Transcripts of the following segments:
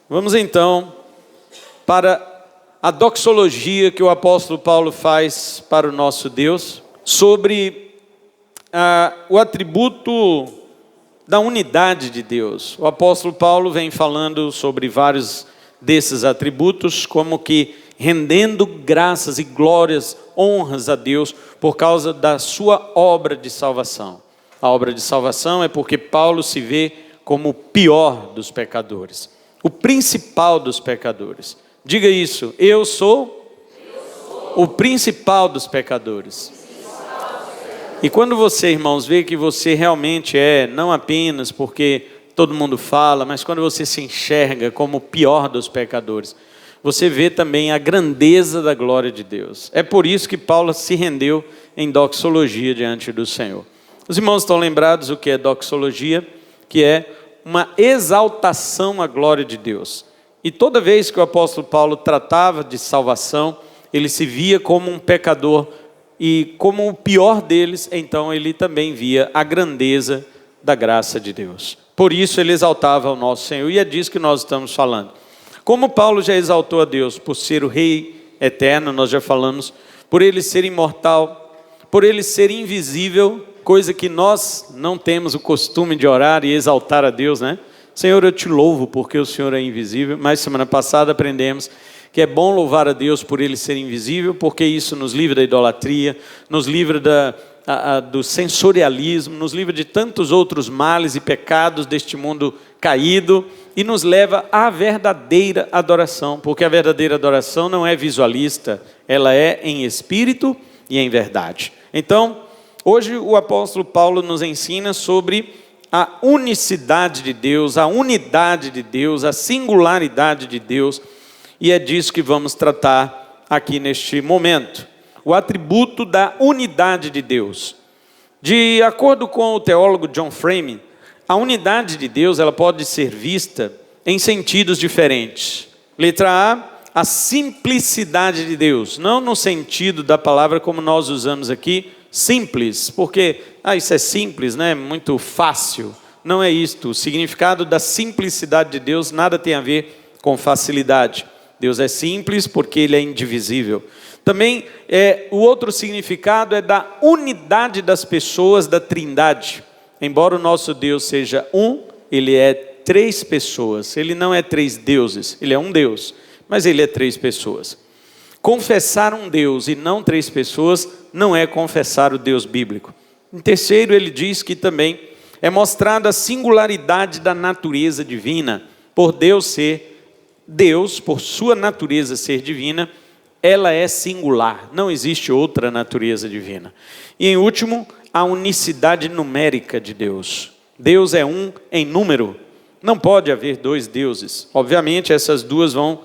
Vamos então para a doxologia que o apóstolo Paulo faz para o nosso Deus, sobre o atributo da unidade de Deus. O apóstolo Paulo vem falando sobre vários desses atributos, como que rendendo graças e glórias, honras a Deus por causa da sua obra de salvação. A obra de salvação é porque Paulo se vê como o pior dos pecadores, o principal dos pecadores. Diga isso: eu sou o principal dos pecadores. E quando você, irmãos, vê que você realmente é, não apenas porque todo mundo fala, mas quando você se enxerga como o pior dos pecadores, você vê também a grandeza da glória de Deus. É por isso que Paulo se rendeu em doxologia diante do Senhor. Os irmãos estão lembrados o que é doxologia? Que é uma exaltação à glória de Deus. E toda vez que o apóstolo Paulo tratava de salvação, ele se via como um pecador e como o pior deles, então ele também via a grandeza da graça de Deus. Por isso ele exaltava o nosso Senhor, e é disso que nós estamos falando. Como Paulo já exaltou a Deus por ser o Rei eterno, nós já falamos, por ele ser imortal, por ele ser invisível, coisa que nós não temos o costume de orar e exaltar a Deus, né? Senhor, eu te louvo porque o Senhor é invisível, mas semana passada aprendemos que é bom louvar a Deus por ele ser invisível, porque isso nos livra da idolatria, nos livra do sensorialismo, nos livra de tantos outros males e pecados deste mundo caído, e nos leva à verdadeira adoração, porque a verdadeira adoração não é visualista, ela é em espírito e em verdade. Então, hoje o apóstolo Paulo nos ensina sobre a unicidade de Deus, a unidade de Deus, a singularidade de Deus, e é disso que vamos tratar aqui neste momento. O atributo da unidade de Deus. De acordo com o teólogo John Frame, a unidade de Deus ela pode ser vista em sentidos diferentes. Letra a simplicidade de Deus, não no sentido da palavra como nós usamos aqui, simples, porque isso é simples, né? Muito fácil. Não é isto. O significado da simplicidade de Deus nada tem a ver com facilidade. Deus é simples porque ele é indivisível. Também o outro significado é da unidade das pessoas da Trindade. Embora o nosso Deus seja um, ele é três pessoas. Ele não é três deuses, ele é um Deus, mas ele é três pessoas. Confessar um Deus e não três pessoas não é confessar o Deus bíblico. Em terceiro, ele diz que também é mostrada a singularidade da natureza divina. Por Deus ser Deus, por sua natureza ser divina, ela é singular, não existe outra natureza divina. E em último, a unicidade numérica de Deus. Deus é um em número, não pode haver dois deuses. Obviamente essas duas vão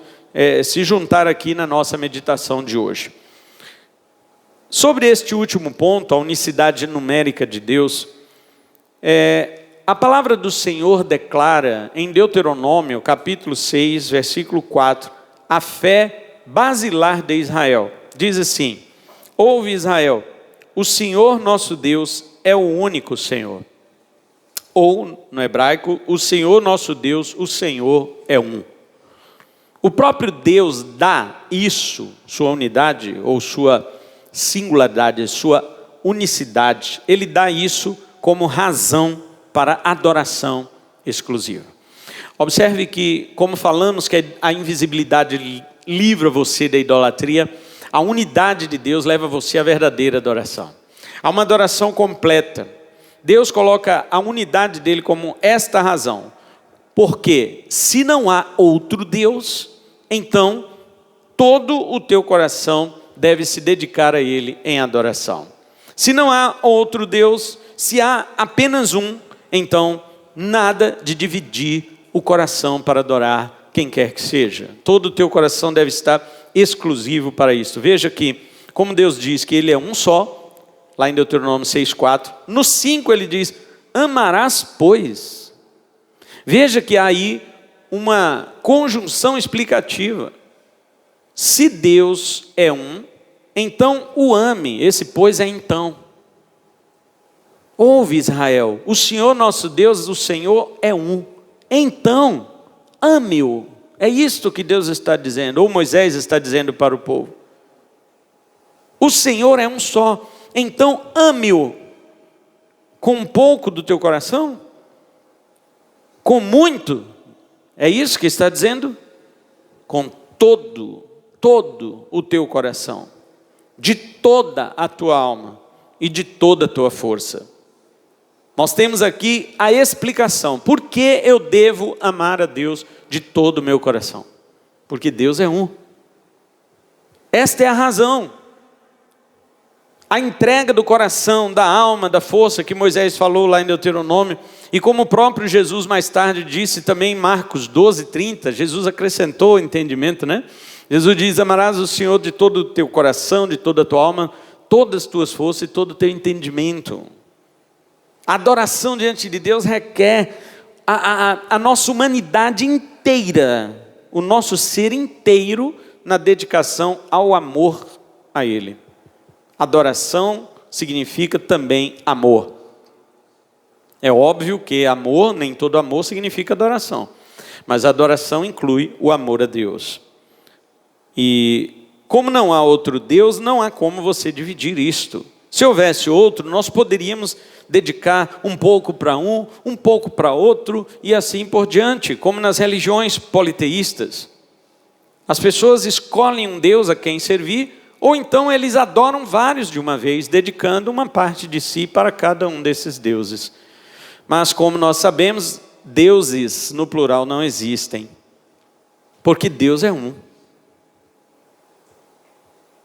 se juntar aqui na nossa meditação de hoje. Sobre este último ponto, a unicidade numérica de Deus, a palavra do Senhor declara em Deuteronômio, capítulo 6, versículo 4, a fé basilar de Israel. Diz assim: ouve Israel, o Senhor nosso Deus é o único Senhor. Ou, no hebraico, o Senhor nosso Deus, o Senhor é um. O próprio Deus dá isso, sua unidade ou sua singularidade, sua unicidade, ele dá isso como razão para adoração exclusiva. Observe que, como falamos que a invisibilidade livra você da idolatria, a unidade de Deus leva você à verdadeira adoração. Há uma adoração completa. Deus coloca a unidade dele como esta razão. Porque se não há outro Deus, então todo o teu coração deve se dedicar a ele em adoração. Se não há outro Deus, se há apenas um, então nada de dividir o coração para adorar quem quer que seja. Todo o teu coração deve estar exclusivo para isso. Veja que, como Deus diz que ele é um só, lá em Deuteronômio 6,4, no 5 ele diz, amarás pois. Veja que há aí uma conjunção explicativa. Se Deus é um, então o ame. Esse pois é então. Ouve Israel, o Senhor nosso Deus, o Senhor é um. Então, ame-o. É isto que Deus está dizendo, ou Moisés está dizendo para o povo. O Senhor é um só, então ame-o com um pouco do teu coração, com muito, é isso que está dizendo? Com todo o teu coração, de toda a tua alma e de toda a tua força. Nós temos aqui a explicação, por que eu devo amar a Deus de todo o meu coração? Porque Deus é um. Esta é a razão. A entrega do coração, da alma, da força que Moisés falou lá em Deuteronômio, e como o próprio Jesus mais tarde disse também em Marcos 12:30, Jesus acrescentou o entendimento, né? Jesus diz: amarás o Senhor de todo o teu coração, de toda a tua alma, todas as tuas forças e todo o teu entendimento. A adoração diante de Deus requer a nossa humanidade inteira, o nosso ser inteiro na dedicação ao amor a Ele. Adoração significa também amor. É óbvio que amor, nem todo amor significa adoração, mas a adoração inclui o amor a Deus. E como não há outro Deus, não há como você dividir isto. Se houvesse outro, nós poderíamos dedicar um pouco para um pouco para outro, e assim por diante, como nas religiões politeístas. As pessoas escolhem um Deus a quem servir, ou então eles adoram vários de uma vez, dedicando uma parte de si para cada um desses deuses. Mas como nós sabemos, deuses no plural não existem, porque Deus é um.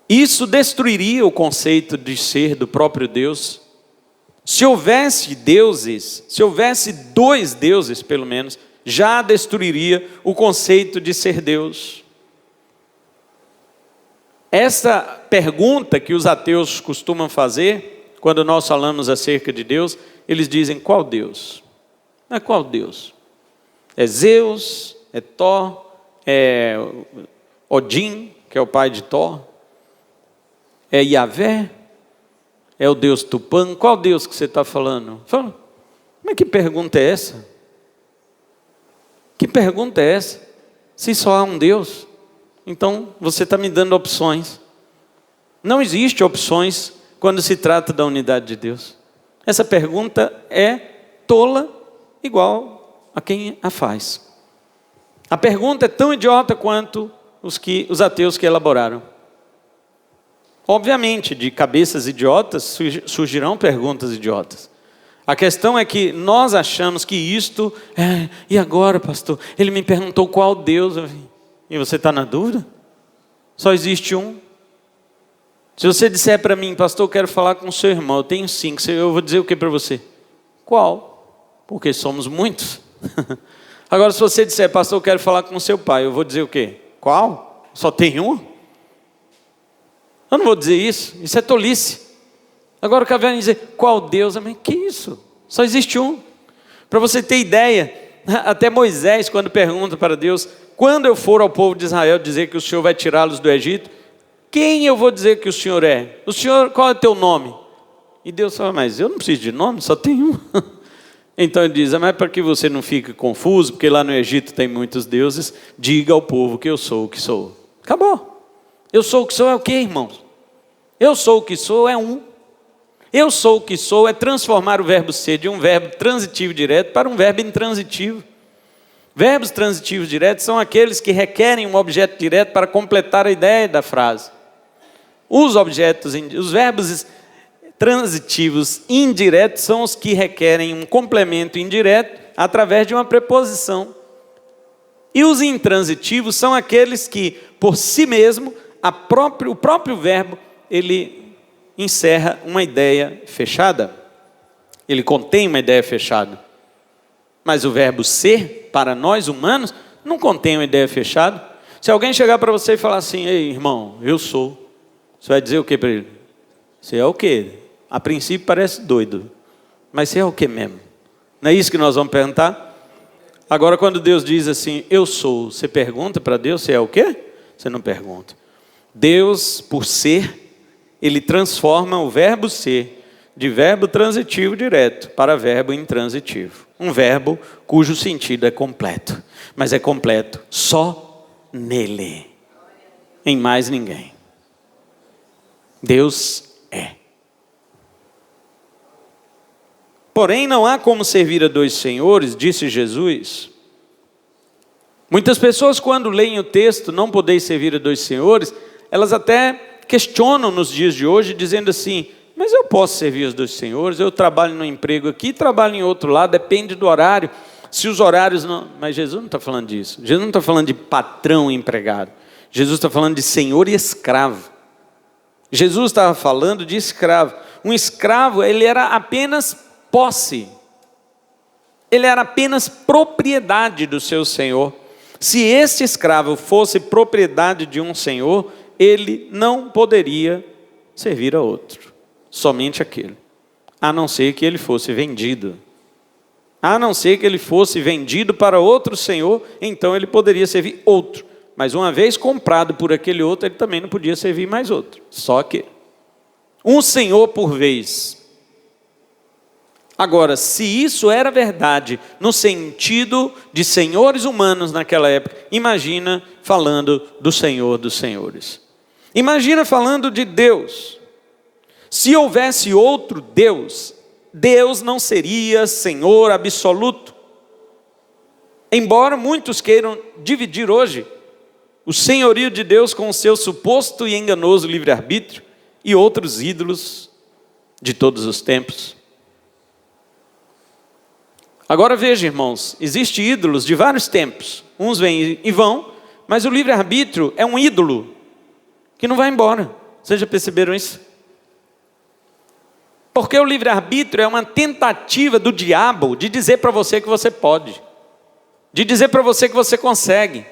Isso destruiria o conceito de ser do próprio Deus. Se houvesse deuses, se houvesse dois deuses pelo menos, já destruiria o conceito de ser Deus. Essa pergunta que os ateus costumam fazer, quando nós falamos acerca de Deus, eles dizem: qual Deus? Mas qual Deus? É Zeus? É Thor? É Odin, que é o pai de Thor? É Yahvé? É o Deus Tupã? Qual Deus que você está falando? Fala, mas que pergunta é essa? Que pergunta é essa? Se só há um Deus, então você está me dando opções. Não existe opções quando se trata da unidade de Deus. Essa pergunta é tola igual a quem a faz. A pergunta é tão idiota quanto os ateus que elaboraram. Obviamente, de cabeças idiotas surgirão perguntas idiotas. A questão é que nós achamos que isto e agora, pastor? Ele me perguntou qual Deus. E você está na dúvida? Só existe um. Se você disser para mim: pastor, eu quero falar com o seu irmão, eu tenho 5, eu vou dizer o que para você? Qual? Porque somos muitos. Agora, se você disser: pastor, eu quero falar com o seu pai, eu vou dizer o quê? Qual? Só tem um? Eu não vou dizer isso, isso é tolice. Agora o cara vai dizer: qual Deus? Mas que isso? Só existe um. Para você ter ideia, até Moisés, quando pergunta para Deus: quando eu for ao povo de Israel dizer que o Senhor vai tirá-los do Egito, quem eu vou dizer que o Senhor é? O Senhor, qual é o teu nome? E Deus fala: mas eu não preciso de nome, só tem um. Então ele diz: mas para que você não fique confuso, porque lá no Egito tem muitos deuses, diga ao povo que eu sou o que sou. Acabou. Eu sou o que sou é o quê, irmãos? Eu sou o que sou é um. Eu sou o que sou é transformar o verbo ser de um verbo transitivo direto para um verbo intransitivo. Verbos transitivos diretos são aqueles que requerem um objeto direto para completar a ideia da frase. Os verbos transitivos indiretos são os que requerem um complemento indireto através de uma preposição. E os intransitivos são aqueles que, por si mesmo, o próprio verbo, ele encerra uma ideia fechada. Ele contém uma ideia fechada. Mas o verbo ser, para nós humanos, não contém uma ideia fechada. Se alguém chegar para você e falar assim: ei, irmão, eu sou. Você vai dizer o que para ele? Você é o quê? A princípio parece doido. Mas você é o que mesmo? Não é isso que nós vamos perguntar? Agora, quando Deus diz assim: eu sou, você pergunta para Deus: você é o quê? Você não pergunta. Deus, por ser, ele transforma o verbo ser de verbo transitivo direto para verbo intransitivo. Um verbo cujo sentido é completo, mas é completo só nele, em mais ninguém. Deus é. Porém, não há como servir a dois senhores, disse Jesus. Muitas pessoas, quando leem o texto, não podeis servir a dois senhores, elas até questionam nos dias de hoje, dizendo assim: mas eu posso servir os dois senhores, eu trabalho num emprego aqui, trabalho em outro lado, depende do horário. Se os horários não... Mas Jesus não está falando disso. Jesus não está falando de patrão e empregado. Jesus está falando de senhor e escravo. Jesus estava falando de escravo. Um escravo, ele era apenas posse. Ele era apenas propriedade do seu senhor. Se este escravo fosse propriedade de um senhor, ele não poderia servir a outro. Somente aquele. A não ser que ele fosse vendido. A não ser que ele fosse vendido para outro senhor, então ele poderia servir outro. Mas uma vez comprado por aquele outro, ele também não podia servir mais outro. Só aquele. Um senhor por vez. Agora, se isso era verdade no sentido de senhores humanos naquela época, imagina falando do Senhor dos senhores. Imagina falando de Deus. Se houvesse outro Deus, Deus não seria Senhor absoluto. Embora muitos queiram dividir hoje o senhorio de Deus com o seu suposto e enganoso livre-arbítrio e outros ídolos de todos os tempos. Agora veja, irmãos, existem ídolos de vários tempos. Uns vêm e vão, mas o livre-arbítrio é um ídolo que não vai embora. Vocês já perceberam isso? Porque o livre-arbítrio é uma tentativa do diabo de dizer para você que você pode. De dizer para você que você consegue.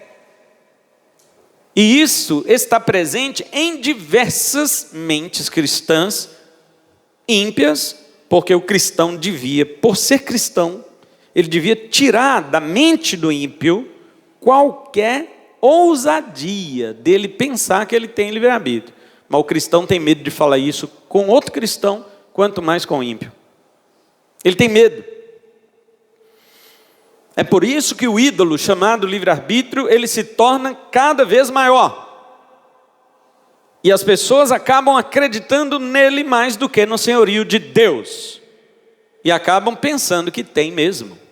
E isso está presente em diversas mentes cristãs ímpias, porque o cristão devia, por ser cristão, ele devia tirar da mente do ímpio qualquer ousadia dele pensar que ele tem livre-arbítrio. Mas o cristão tem medo de falar isso com outro cristão, quanto mais com o ímpio. Ele tem medo. É por isso que o ídolo chamado livre-arbítrio, ele se torna cada vez maior. E as pessoas acabam acreditando nele mais do que no senhorio de Deus. E acabam pensando que tem mesmo.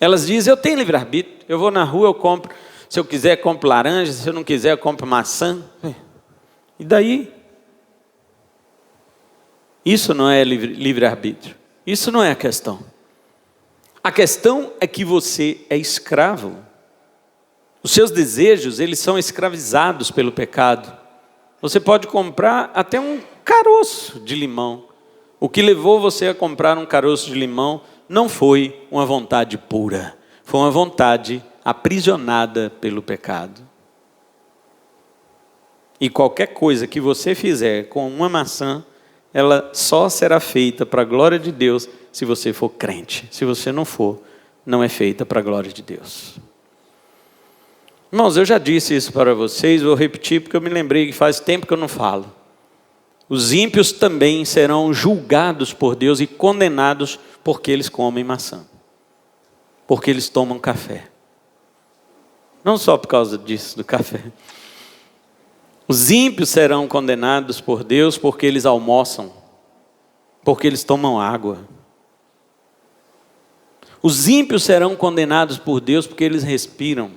Elas dizem: eu tenho livre-arbítrio, eu vou na rua, eu compro. Se eu quiser, eu compro laranja, se eu não quiser, eu compro maçã. E daí? Isso não é livre-arbítrio. Isso não é a questão. A questão é que você é escravo. Os seus desejos, eles são escravizados pelo pecado. Você pode comprar até um caroço de limão. O que levou você a comprar um caroço de limão não foi uma vontade pura. Foi uma vontade aprisionada pelo pecado. E qualquer coisa que você fizer com uma maçã, ela só será feita para a glória de Deus se você for crente. Se você não for, não é feita para a glória de Deus. Irmãos, eu já disse isso para vocês, vou repetir porque eu me lembrei que faz tempo que eu não falo. Os ímpios também serão julgados por Deus e condenados porque eles comem maçã. Porque eles tomam café. Não só por causa disso, do café. Os ímpios serão condenados por Deus porque eles almoçam. Porque eles tomam água. Os ímpios serão condenados por Deus porque eles respiram.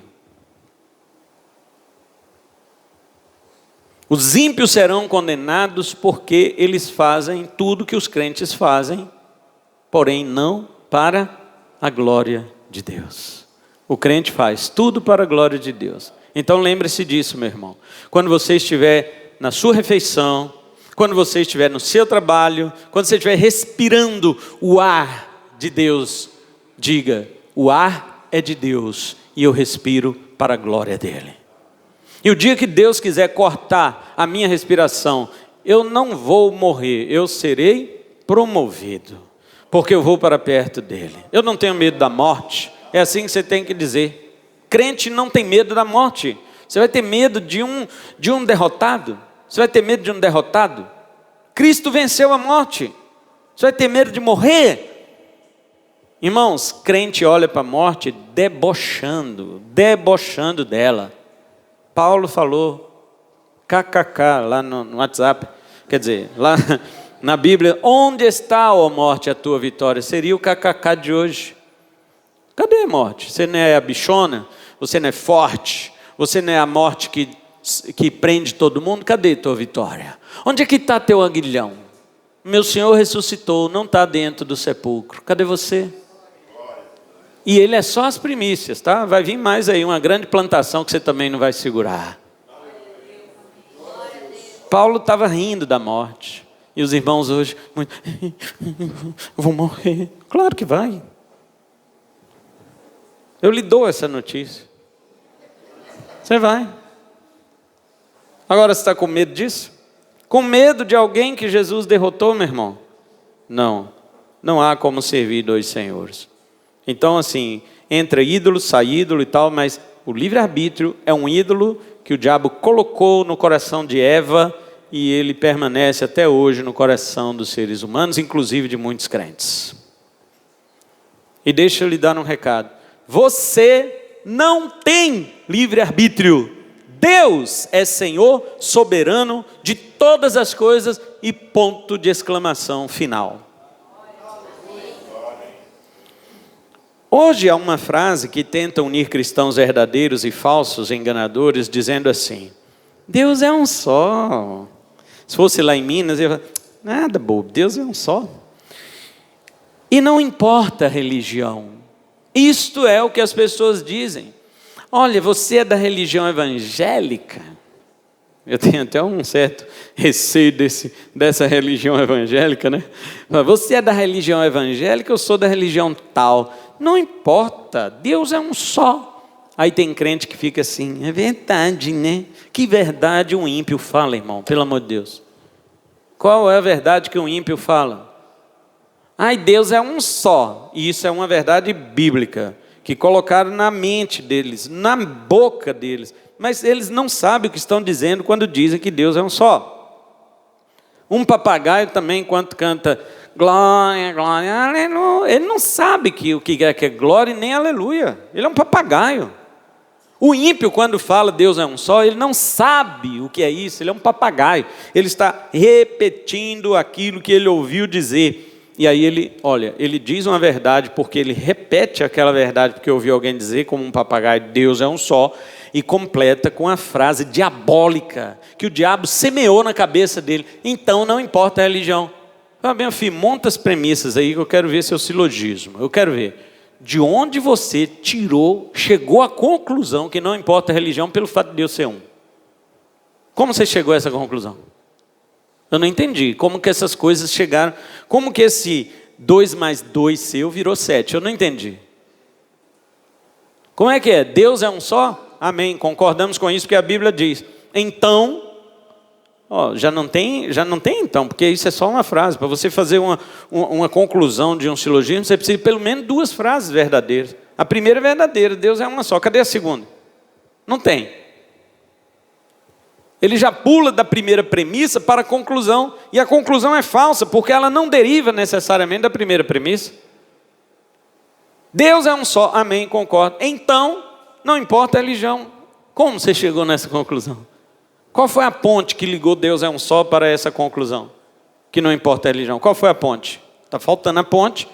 Os ímpios serão condenados porque eles fazem tudo que os crentes fazem, porém não para a glória de Deus. O crente faz tudo para a glória de Deus. Então lembre-se disso, meu irmão. Quando você estiver na sua refeição, quando você estiver no seu trabalho, quando você estiver respirando o ar de Deus, diga: o ar é de Deus e eu respiro para a glória dele. E o dia que Deus quiser cortar a minha respiração, eu não vou morrer, eu serei promovido, porque eu vou para perto dele. Eu não tenho medo da morte, é assim que você tem que dizer. Crente não tem medo da morte. Você vai ter medo de um derrotado? Você vai ter medo de um derrotado? Cristo venceu a morte. Você vai ter medo de morrer? Irmãos, crente olha para a morte debochando dela. Paulo falou kkk lá no WhatsApp, quer dizer, lá na Bíblia, onde está, ó morte, a tua vitória? Seria o kkk de hoje. Cadê a morte? Você não é a bichona? Você não é forte? Você não é a morte que prende todo mundo? Cadê a tua vitória? Onde é que está teu aguilhão? Meu Senhor ressuscitou, não está dentro do sepulcro. Cadê você? E ele é só as primícias, tá? Vai vir mais aí, uma grande plantação que você também não vai segurar. Paulo estava rindo da morte. E os irmãos hoje, vou morrer. Claro que vai. Eu lhe dou essa notícia. Você vai. Agora você está com medo disso? Com medo de alguém que Jesus derrotou, meu irmão? Não. Não há como servir dois senhores. Então assim, entra ídolo, sai ídolo e tal, mas o livre-arbítrio é um ídolo que o diabo colocou no coração de Eva e ele permanece até hoje no coração dos seres humanos, inclusive de muitos crentes. E deixa eu lhe dar um recado. Você não tem livre-arbítrio. Deus é Senhor soberano de todas as coisas e ponto de exclamação final. Hoje há uma frase que tenta unir cristãos verdadeiros e falsos enganadores, dizendo assim: Deus é um só. Se fosse lá em Minas, eu ia falar, nada bobo, Deus é um só. E não importa a religião. Isto é o que as pessoas dizem. Olha, você é da religião evangélica? Eu tenho até um certo receio dessa religião evangélica, né? Você é da religião evangélica, eu sou da religião tal. Não importa, Deus é um só. Aí tem crente que fica assim, é verdade, né? Que verdade um ímpio fala, irmão, pelo amor de Deus. Qual é a verdade que um ímpio fala? Ai, Deus é um só. E isso é uma verdade bíblica, que colocaram na mente deles, na boca deles. Mas eles não sabem o que estão dizendo quando dizem que Deus é um só. Um papagaio também, enquanto canta glória, glória, aleluia, ele não sabe o que é glória e nem aleluia. Ele é um papagaio. O ímpio, quando fala Deus é um só, ele não sabe o que é isso, ele é um papagaio. Ele está repetindo aquilo que ele ouviu dizer. E aí ele diz uma verdade porque ele repete aquela verdade porque ouviu alguém dizer, como um papagaio, Deus é um só, e completa com a frase diabólica que o diabo semeou na cabeça dele. Então não importa a religião. Meu filho, monta as premissas aí que eu quero ver seu silogismo. Eu quero ver de onde você chegou à conclusão que não importa a religião pelo fato de Deus ser um. Como você chegou a essa conclusão? Eu não entendi como que essas coisas chegaram. Como que esse 2 mais 2 seu virou 7? Eu não entendi. Como é que é? Deus é um só? Amém. Concordamos com isso que a Bíblia diz. Então, já não tem então, porque isso é só uma frase. Para você fazer uma conclusão de um silogismo, você precisa de pelo menos 2 frases verdadeiras. A primeira é verdadeira, Deus é uma só. Cadê a segunda? Não tem. Ele já pula da primeira premissa para a conclusão, e a conclusão é falsa, porque ela não deriva necessariamente da primeira premissa. Deus é um só, amém, concordo. Então, não importa a religião. Como você chegou nessa conclusão? Qual foi a ponte que ligou Deus é um só para essa conclusão? Que não importa a religião. Qual foi a ponte? Está faltando a ponte.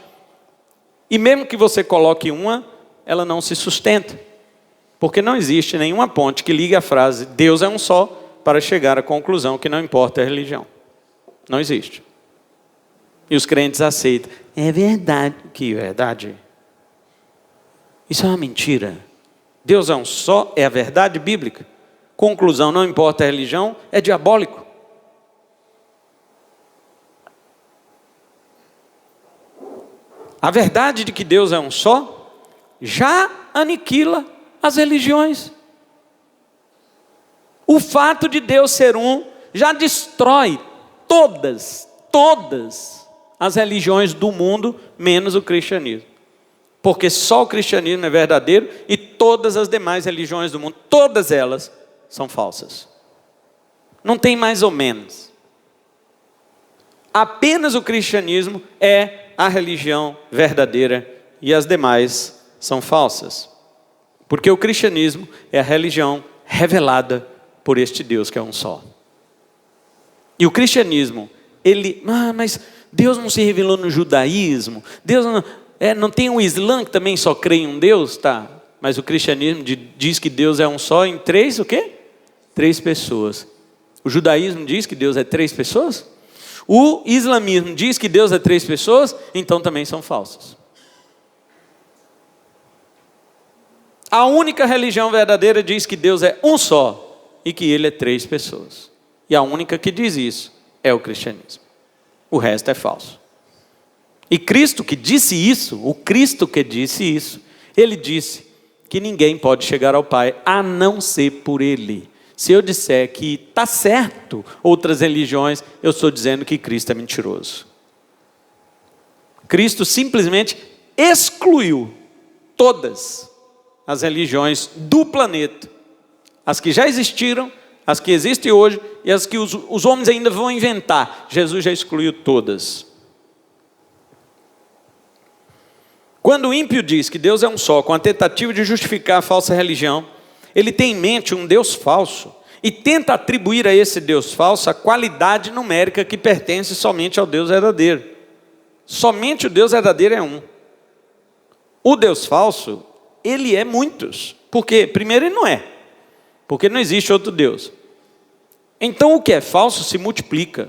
E mesmo que você coloque uma, ela não se sustenta. Porque não existe nenhuma ponte que ligue a frase Deus é um só para chegar à conclusão que não importa a religião. Não existe. E os crentes aceitam. É verdade. Que verdade? Isso é uma mentira. Deus é um só, é a verdade bíblica. Conclusão, não importa a religião, é diabólico. A verdade de que Deus é um só já aniquila as religiões. O fato de Deus ser um já destrói todas as religiões do mundo, menos o cristianismo. Porque só o cristianismo é verdadeiro e todas as demais religiões do mundo, todas elas são falsas. Não tem mais ou menos. Apenas o cristianismo é a religião verdadeira e as demais são falsas. Porque o cristianismo é a religião revelada por este Deus que é um só. E o cristianismo, mas Deus não se revelou no judaísmo, Deus não tem o Islã que também só crê em um Deus, tá? Mas o cristianismo diz que Deus é um só em três, o quê? 3 pessoas. O judaísmo diz que Deus é 3 pessoas? O islamismo diz que Deus é 3 pessoas, então também são falsos. A única religião verdadeira diz que Deus é um só e que Ele é 3 pessoas. E a única que diz isso é o cristianismo. O resto é falso. E Cristo que disse isso, Ele disse que ninguém pode chegar ao Pai a não ser por Ele. Se eu disser que está certo outras religiões, eu estou dizendo que Cristo é mentiroso. Cristo simplesmente excluiu todas as religiões do planeta, as que já existiram, as que existem hoje e as que os homens ainda vão inventar. Jesus já excluiu todas. Quando o ímpio diz que Deus é um só, com a tentativa de justificar a falsa religião, ele tem em mente um Deus falso e tenta atribuir a esse Deus falso a qualidade numérica que pertence somente ao Deus verdadeiro. Somente o Deus verdadeiro é um. O Deus falso, ele é muitos. Por quê? Primeiro, ele não é, porque não existe outro Deus. Então o que é falso se multiplica,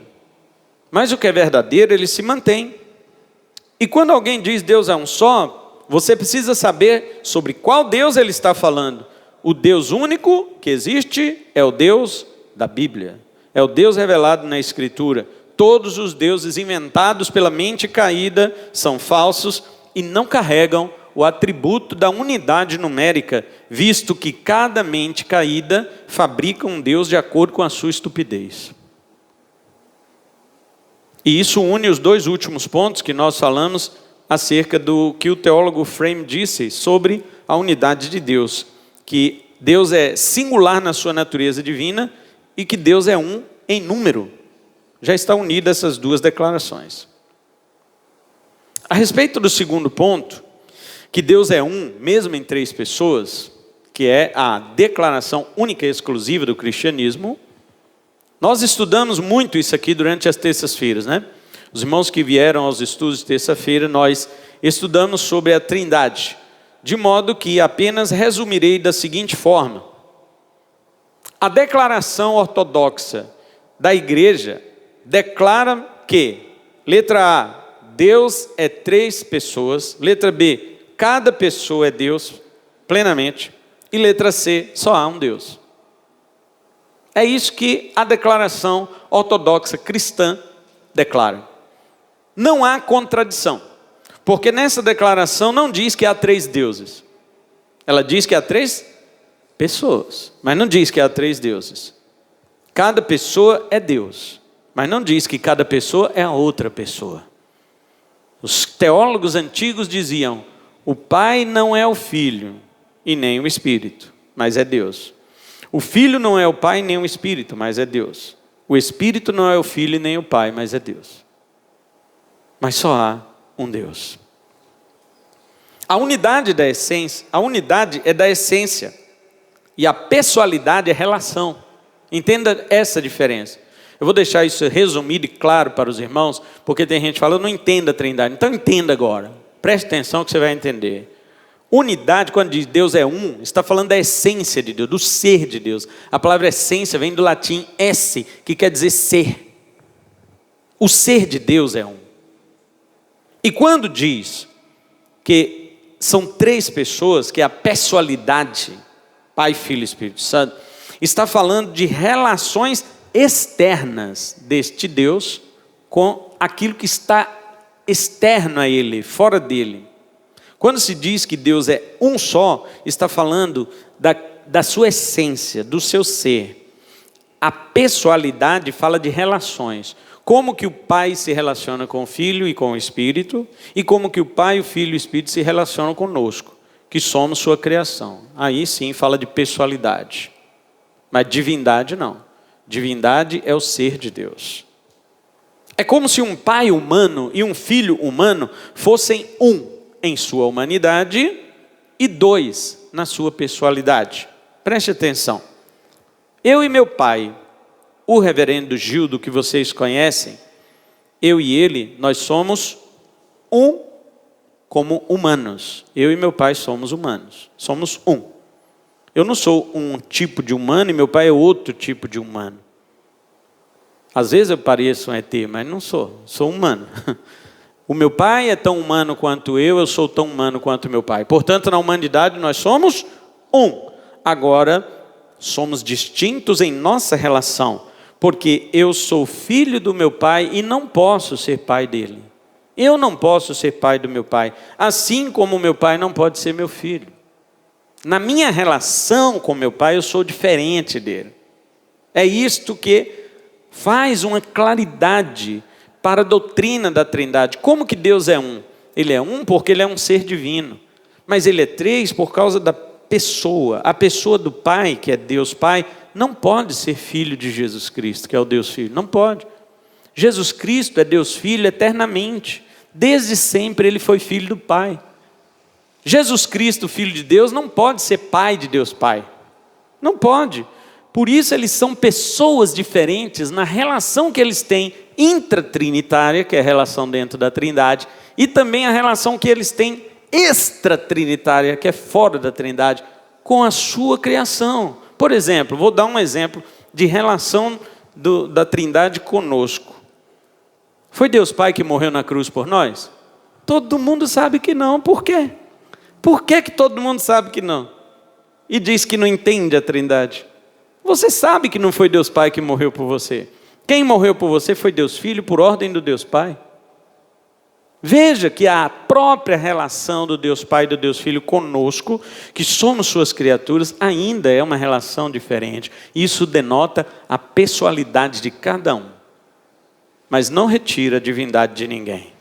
mas o que é verdadeiro, ele se mantém. E quando alguém diz Deus é um só, você precisa saber sobre qual Deus ele está falando. O Deus único que existe é o Deus da Bíblia, é o Deus revelado na Escritura. Todos os deuses inventados pela mente caída são falsos e não carregam o atributo da unidade numérica, visto que cada mente caída fabrica um Deus de acordo com a sua estupidez. E isso une os 2 últimos pontos que nós falamos acerca do que o teólogo Frame disse sobre a unidade de Deus, que Deus é singular na sua natureza divina e que Deus é um em número. Já está unida essas 2 declarações. A respeito do segundo ponto, que Deus é um, mesmo em 3 pessoas, que é a declaração única e exclusiva do cristianismo, nós estudamos muito isso aqui durante as terças-feiras, né? Os irmãos que vieram aos estudos de terça-feira, nós estudamos sobre a Trindade, de modo que apenas resumirei da seguinte forma: a declaração ortodoxa da igreja declara que, letra A, Deus é 3 pessoas, letra B, cada pessoa é Deus plenamente, e letra C, só há um Deus. É isso que a declaração ortodoxa cristã declara. Não há contradição, porque nessa declaração não diz que há 3 deuses. Ela diz que há 3 pessoas, mas não diz que há 3 deuses. Cada pessoa é Deus, mas não diz que cada pessoa é a outra pessoa. Os teólogos antigos diziam: o Pai não é o Filho e nem o Espírito, mas é Deus. O Filho não é o Pai nem o Espírito, mas é Deus. O Espírito não é o Filho nem o Pai, mas é Deus. Mas só há um Deus. A unidade é da essência. E a pessoalidade é relação. Entenda essa diferença. Eu vou deixar isso resumido e claro para os irmãos, porque tem gente que fala: eu não entendo a Trindade. Então entenda agora. Preste atenção que você vai entender. Unidade, quando diz Deus é um, está falando da essência de Deus, do ser de Deus. A palavra essência vem do latim esse, que quer dizer ser. O ser de Deus é um. E quando diz que são 3 pessoas, que é a pessoalidade, Pai, Filho e Espírito Santo, está falando de relações externas deste Deus com aquilo que está externo a Ele, fora dele. Quando se diz que Deus é um só, está falando da sua essência, do seu ser. A pessoalidade fala de relações. Como que o Pai se relaciona com o Filho e com o Espírito, e como que o Pai, o Filho e o Espírito se relacionam conosco, que somos sua criação. Aí sim fala de pessoalidade. Mas divindade não. Divindade é o ser de Deus. É como se um pai humano e um filho humano fossem um em sua humanidade e 2 na sua pessoalidade. Preste atenção. Eu e meu pai, o reverendo Gildo, que vocês conhecem, eu e ele, nós somos um como humanos. Eu e meu pai somos humanos, somos um. Eu não sou um tipo de humano e meu pai é outro tipo de humano. Às vezes eu pareço um ET, mas não sou, sou humano. O meu pai é tão humano quanto eu sou tão humano quanto meu pai. Portanto, na humanidade nós somos um. Agora, somos distintos em nossa relação, porque eu sou filho do meu pai e não posso ser pai dele. Eu não posso ser pai do meu pai, assim como o meu pai não pode ser meu filho. Na minha relação com meu pai, eu sou diferente dele. É isto que faz uma claridade para a doutrina da Trindade. Como que Deus é um? Ele é um porque ele é um ser divino. Mas ele é três por causa da pessoa. A pessoa do Pai, que é Deus Pai, não pode ser filho de Jesus Cristo, que é o Deus Filho. Não pode. Jesus Cristo é Deus Filho eternamente. Desde sempre ele foi filho do Pai. Jesus Cristo, Filho de Deus, não pode ser pai de Deus Pai. Não pode. Por isso eles são pessoas diferentes na relação que eles têm intratrinitária, que é a relação dentro da Trindade, e também a relação que eles têm extratrinitária, que é fora da Trindade, com a sua criação. Por exemplo, vou dar um exemplo de relação da Trindade conosco. Foi Deus Pai que morreu na cruz por nós? Todo mundo sabe que não. Por quê? Por que todo mundo sabe que não? E diz que não entende a Trindade. Você sabe que não foi Deus Pai que morreu por você. Quem morreu por você foi Deus Filho, por ordem do Deus Pai. Veja que a própria relação do Deus Pai e do Deus Filho conosco, que somos suas criaturas, ainda é uma relação diferente. Isso denota a pessoalidade de cada um. Mas não retira a divindade de ninguém.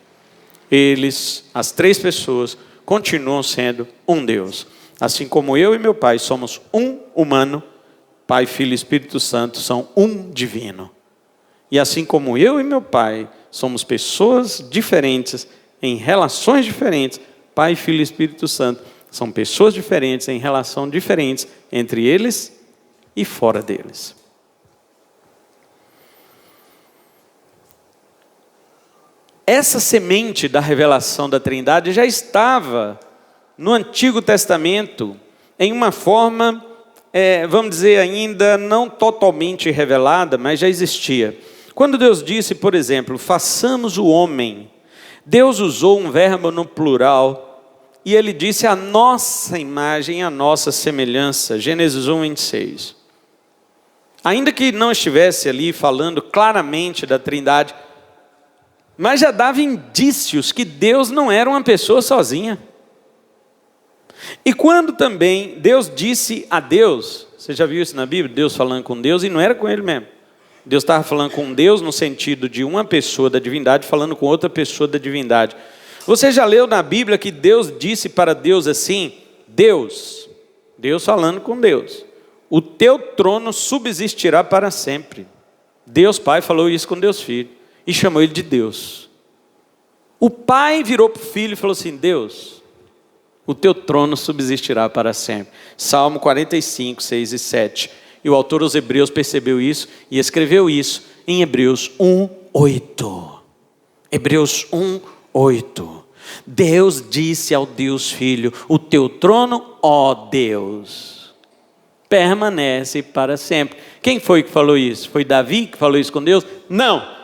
Eles, as três pessoas, continuam sendo um Deus. Assim como eu e meu pai somos um humano, Pai, Filho e Espírito Santo são um divino. E assim como eu e meu pai somos pessoas diferentes, em relações diferentes, Pai, Filho e Espírito Santo são pessoas diferentes, em relação diferentes entre eles e fora deles. Essa semente da revelação da Trindade já estava no Antigo Testamento em uma forma, vamos dizer, ainda não totalmente revelada, mas já existia. Quando Deus disse, por exemplo, façamos o homem, Deus usou um verbo no plural e ele disse a nossa imagem, a nossa semelhança, Gênesis 1:26. Ainda que não estivesse ali falando claramente da Trindade, mas já dava indícios que Deus não era uma pessoa sozinha. E quando também Deus disse a Deus, você já viu isso na Bíblia? Deus falando com Deus, e não era com ele mesmo. Deus estava falando com Deus no sentido de uma pessoa da divindade falando com outra pessoa da divindade. Você já leu na Bíblia que Deus disse para Deus assim, Deus falando com Deus, o teu trono subsistirá para sempre. Deus Pai falou isso com Deus Filho. E chamou ele de Deus. O pai virou para o filho e falou assim, Deus, o teu trono subsistirá para sempre. Salmo 45, 6 e 7. E o autor aos Hebreus percebeu isso e escreveu isso em Hebreus 1:8. Hebreus 1:8. Deus disse ao Deus Filho, o teu trono, ó Deus, permanece para sempre. Quem foi que falou isso? Foi Davi que falou isso com Deus? Não.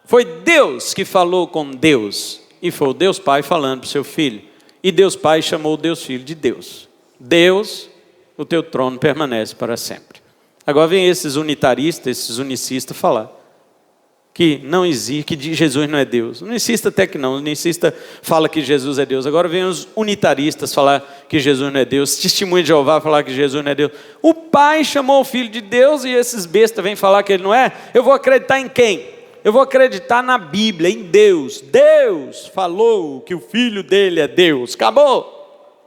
Foi Deus que falou com Deus. E foi o Deus Pai falando para o seu filho. E Deus Pai chamou o Deus Filho de Deus. Deus, o teu trono permanece para sempre. Agora vem esses unitaristas, esses unicistas falar que não existe, que Jesus não é Deus. Unicista até que não. Unicista fala que Jesus é Deus. Agora vem os unitaristas falar que Jesus não é Deus. Testemunho de Jeová falar que Jesus não é Deus. O Pai chamou o Filho de Deus e esses bestas vêm falar que ele não é. Eu vou acreditar em quem? Eu vou acreditar na Bíblia, em Deus. Deus falou que o Filho dele é Deus.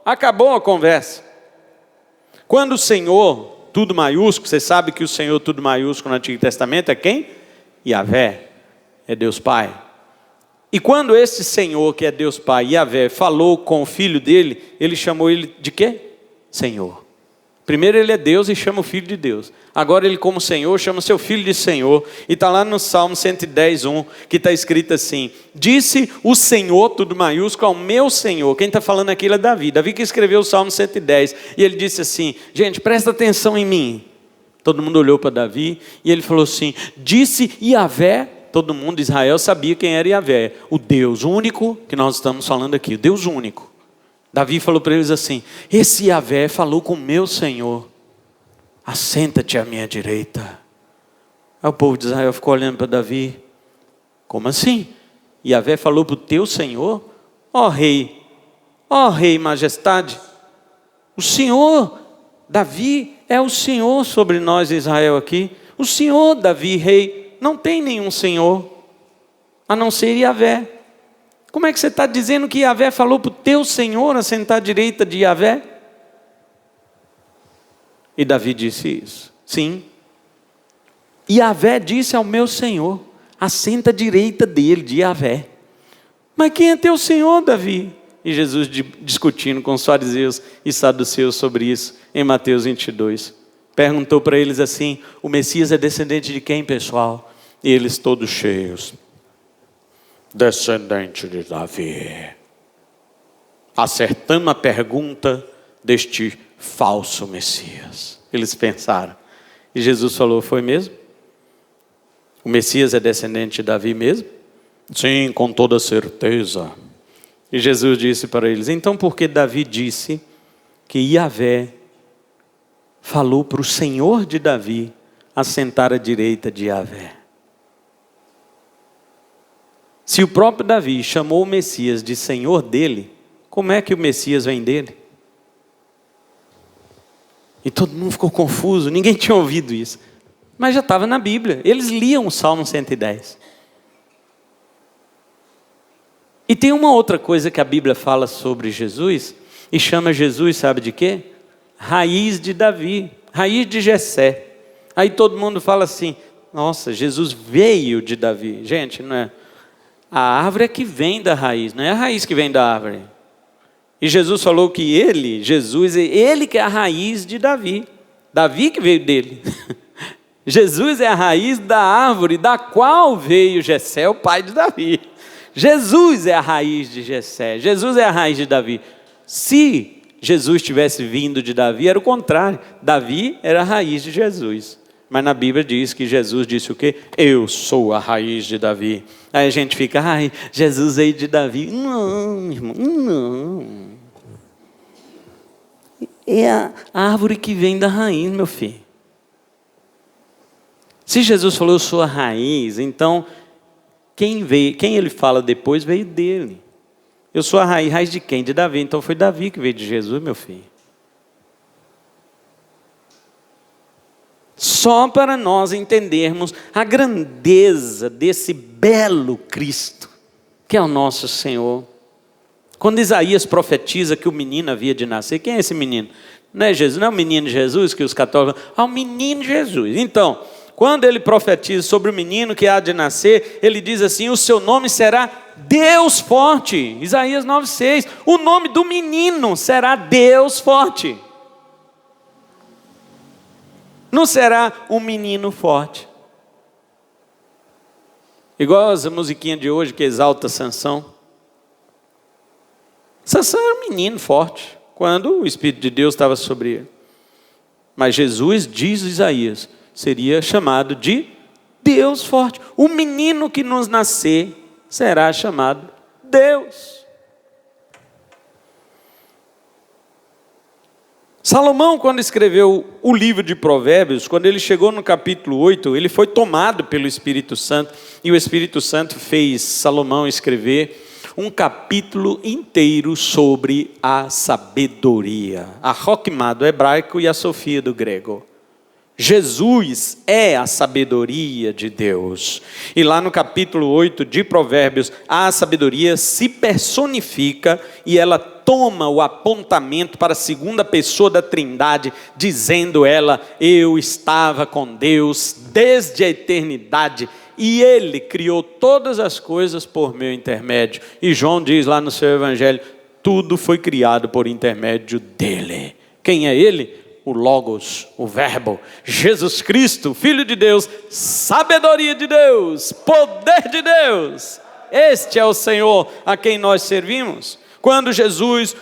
Acabou a conversa. Quando o Senhor, tudo maiúsculo, você sabe que o Senhor, tudo maiúsculo no Antigo Testamento é quem? Yahvé, é Deus Pai. E quando esse Senhor, que é Deus Pai, Yahvé, falou com o Filho dele, ele chamou ele de quê? Senhor. Primeiro ele é Deus e chama o Filho de Deus. Agora ele como Senhor chama seu Filho de Senhor. E está lá no Salmo 110:1 que está escrito assim: disse o Senhor, tudo maiúsculo, ao meu Senhor. Quem está falando aquilo é Davi. Davi que escreveu o Salmo 110. E ele disse assim: gente, presta atenção em mim. Todo mundo olhou para Davi e ele falou assim: disse Yahvé. Todo mundo de Israel sabia quem era Yahvé, o Deus único que nós estamos falando aqui, o Deus único. Davi falou para eles assim: esse Yahvé falou com o meu Senhor, assenta-te à minha direita. Aí o povo de Israel ficou olhando para Davi: como assim? Yahvé falou para o teu Senhor? Ó rei majestade, o Senhor, Davi é o Senhor sobre nós Israel aqui. O Senhor, Davi, rei, não tem nenhum Senhor a não ser Yahvé. Como é que você está dizendo que Yahvé falou para o teu Senhor assentar à direita de Yahvé? E Davi disse isso. Sim. Yahvé disse ao meu Senhor: assenta à direita dele, de Yahvé. Mas quem é teu Senhor, Davi? E Jesus discutindo com os fariseus e saduceus sobre isso, em Mateus 22. Perguntou para eles assim: o Messias é descendente de quem, pessoal? E eles todos cheios: descendente de Davi. Acertando a pergunta deste falso Messias. Eles pensaram. E Jesus falou: foi mesmo? O Messias é descendente de Davi mesmo? Sim, com toda certeza. E Jesus disse para eles: então por que Davi disse que Yahvé falou para o Senhor de Davi assentar à direita de Yahvé? Se o próprio Davi chamou o Messias de Senhor dele, como é que o Messias vem dele? E todo mundo ficou confuso, ninguém tinha ouvido isso. Mas já estava na Bíblia, eles liam o Salmo 110. E tem uma outra coisa que a Bíblia fala sobre Jesus, e chama Jesus, sabe de quê? Raiz de Davi, raiz de Jessé. Aí todo mundo fala assim: nossa, Jesus veio de Davi. Gente, não é. A árvore é que vem da raiz, não é a raiz que vem da árvore. E Jesus falou que ele que é a raiz de Davi. Davi que veio dele. Jesus é a raiz da árvore da qual veio Jessé, o pai de Davi. Jesus é a raiz de Jessé, Jesus é a raiz de Davi. Se Jesus tivesse vindo de Davi, era o contrário. Davi era a raiz de Jesus. Mas na Bíblia diz que Jesus disse o quê? Eu sou a raiz de Davi. Aí a gente fica: ai, Jesus veio de Davi. Não, irmão, não. É a árvore que vem da raiz, meu filho. Se Jesus falou: eu sou a raiz, então quem ele fala depois veio dele. Eu sou a raiz de quem? De Davi. Então foi Davi que veio de Jesus, meu filho. Só para nós entendermos a grandeza desse belo Cristo, que é o nosso Senhor. Quando Isaías profetiza que o menino havia de nascer, quem é esse menino? Não é Jesus, não é o menino Jesus que os católicos falam, o menino Jesus. Então, quando ele profetiza sobre o menino que há de nascer, ele diz assim: o seu nome será Deus Forte. Isaías 9:6. O nome do menino será Deus Forte. Não será um menino forte. Igual essa musiquinha de hoje que exalta Sansão. Sansão era um menino forte, quando o Espírito de Deus estava sobre ele. Mas Jesus, diz Isaías, seria chamado de Deus Forte. O menino que nos nascer será chamado Deus. Salomão, quando escreveu o livro de Provérbios, quando ele chegou no capítulo 8, ele foi tomado pelo Espírito Santo, e o Espírito Santo fez Salomão escrever um capítulo inteiro sobre a sabedoria. A Roquimá do hebraico e a Sofia do grego. Jesus é a sabedoria de Deus. E lá no capítulo 8 de Provérbios, a sabedoria se personifica e ela toma o apontamento para a segunda pessoa da Trindade, dizendo ela: eu estava com Deus desde a eternidade e Ele criou todas as coisas por meu intermédio. E João diz lá no seu evangelho: tudo foi criado por intermédio dele. Quem é Ele? o Logos, o Verbo, Jesus Cristo, Filho de Deus, sabedoria de Deus, poder de Deus. Este é o Senhor a quem nós servimos. Quando Jesus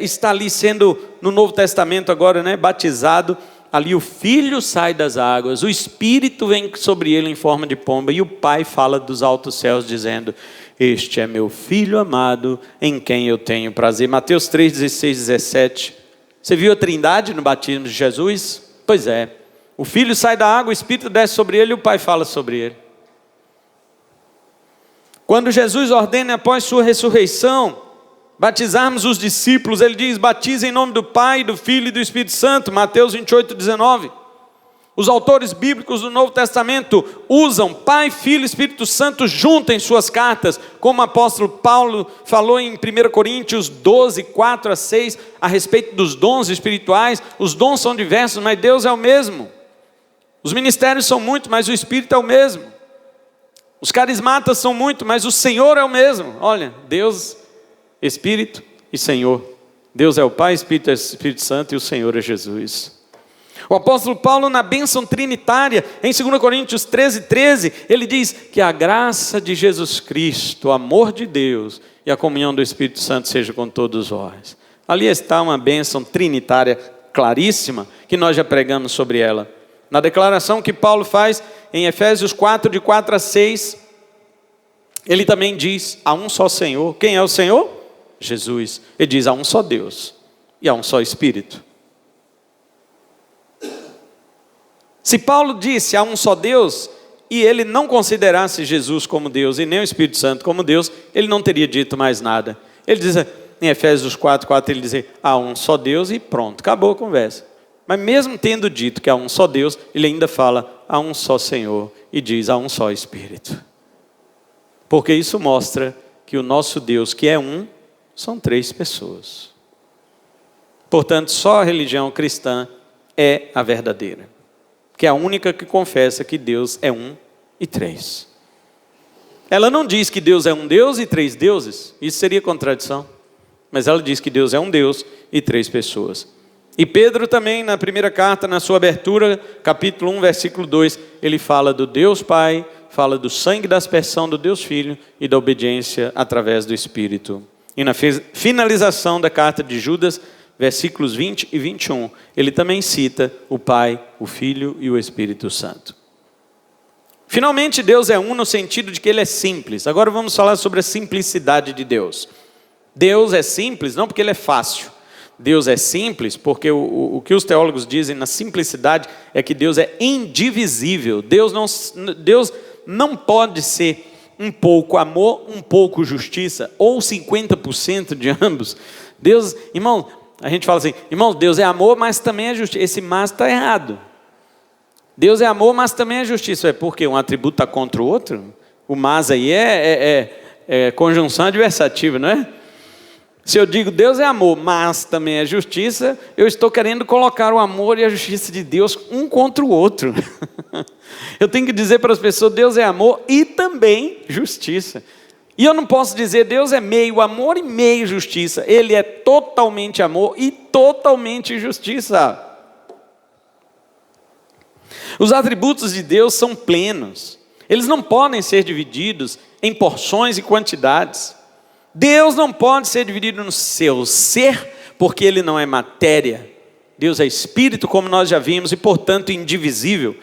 está ali sendo, no Novo Testamento agora, batizado, ali o Filho sai das águas, o Espírito vem sobre ele em forma de pomba, e o Pai fala dos altos céus dizendo: este é meu Filho amado, em quem eu tenho prazer. Mateus 3, 16, 17. Você viu a trindade no batismo de Jesus? Pois é. O Filho sai da água, o Espírito desce sobre ele e o Pai fala sobre ele. Quando Jesus ordena após sua ressurreição batizarmos os discípulos, ele diz: batize em nome do Pai, do Filho e do Espírito Santo. Mateus 28, 19. Os autores bíblicos do Novo Testamento usam Pai, Filho e Espírito Santo junto em suas cartas, como o apóstolo Paulo falou em 1 Coríntios 12, 4 a 6, a respeito dos dons espirituais. Os dons são diversos, mas Deus é o mesmo. Os ministérios são muitos, mas o Espírito é o mesmo. Os carismatas são muitos, mas o Senhor é o mesmo. Olha, Deus, Espírito e Senhor. Deus é o Pai, Espírito Santo, e o Senhor é Jesus. O apóstolo Paulo, na bênção trinitária, em 2 Coríntios 13, 13, ele diz que a graça de Jesus Cristo, o amor de Deus e a comunhão do Espírito Santo seja com todos vós. Ali está uma bênção trinitária claríssima, que nós já pregamos sobre ela. Na declaração que Paulo faz em Efésios 4, de 4 a 6, ele também diz: há um só Senhor. Quem é o Senhor? Jesus. Ele diz: há um só Deus e há um só Espírito. Se Paulo disse há um só Deus, e ele não considerasse Jesus como Deus e nem o Espírito Santo como Deus, ele não teria dito mais nada. Ele diz em Efésios 4, 4, ele diz: há um só Deus, e pronto, acabou a conversa. Mas mesmo tendo dito que há um só Deus, ele ainda fala: há um só Senhor, e diz: há um só Espírito. Porque isso mostra que o nosso Deus, que é um, são três pessoas. Portanto, só a religião cristã é a verdadeira, que é a única que confessa que Deus é um e três. Ela não diz que Deus é um Deus e três deuses, isso seria contradição. Mas ela diz que Deus é um Deus e três pessoas. E Pedro também, na primeira carta, na sua abertura, capítulo 1, versículo 2, ele fala do Deus Pai, fala do sangue da aspersão do Deus Filho e da obediência através do Espírito. E na finalização da carta de Judas, versículos 20 e 21, ele também cita o Pai, o Filho e o Espírito Santo. Finalmente, Deus é um no sentido de que ele é simples. Agora vamos falar sobre a simplicidade de Deus. Deus é simples não porque ele é fácil. Deus é simples porque o que os teólogos dizem na simplicidade é que Deus é indivisível. Deus não pode ser um pouco amor, um pouco justiça, ou 50% de ambos. Deus, irmão, a gente fala assim: irmão, Deus é amor, mas também é justiça. Esse mas está errado. Deus é amor, mas também é justiça. É porque um atributo está contra o outro? O mas aí é conjunção adversativa, não é? Se eu digo Deus é amor, mas também é justiça, eu estou querendo colocar o amor e a justiça de Deus um contra o outro. Eu tenho que dizer para as pessoas: Deus é amor e também justiça. E eu não posso dizer Deus é meio amor e meio justiça. Ele é totalmente amor e totalmente justiça. Os atributos de Deus são plenos. Eles não podem ser divididos em porções e quantidades. Deus não pode ser dividido no seu ser, porque ele não é matéria. Deus é espírito, como nós já vimos, e portanto indivisível.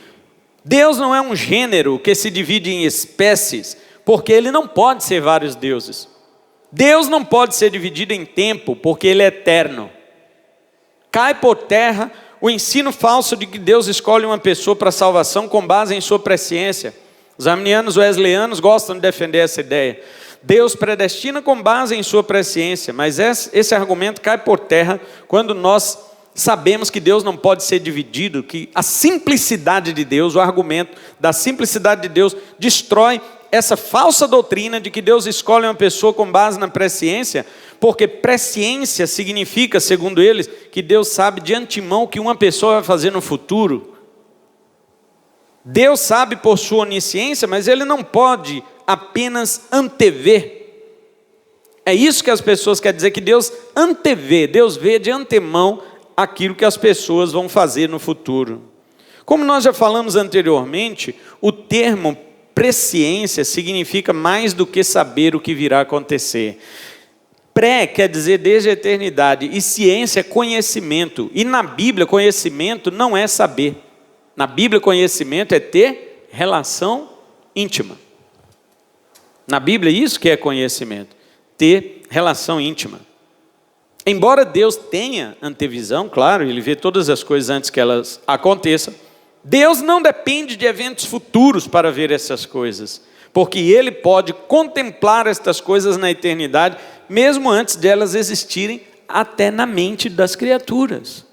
Deus não é um gênero que se divide em espécies, porque ele não pode ser vários deuses. Deus não pode ser dividido em tempo, porque ele é eterno. Cai por terra o ensino falso de que Deus escolhe uma pessoa para salvação com base em sua presciência. Os arminianos wesleyanos gostam de defender essa ideia. Deus predestina com base em sua presciência, mas esse argumento cai por terra quando nós sabemos que Deus não pode ser dividido, que a simplicidade de Deus, o argumento da simplicidade de Deus destrói essa falsa doutrina de que Deus escolhe uma pessoa com base na presciência, porque presciência significa, segundo eles, que Deus sabe de antemão o que uma pessoa vai fazer no futuro. Deus sabe por sua onisciência, mas ele não pode apenas antever. É isso que as pessoas querem dizer, que Deus antevê, Deus vê de antemão aquilo que as pessoas vão fazer no futuro. Como nós já falamos anteriormente, o termo presciência significa mais do que saber o que virá a acontecer. Pré quer dizer desde a eternidade, e ciência é conhecimento. E na Bíblia, conhecimento não é saber. Na Bíblia, conhecimento é ter relação íntima. Na Bíblia, isso que é conhecimento, ter relação íntima. Embora Deus tenha antevisão, claro, Ele vê todas as coisas antes que elas aconteçam, Deus não depende de eventos futuros para ver essas coisas, porque Ele pode contemplar estas coisas na eternidade, mesmo antes de elas existirem, até na mente das criaturas.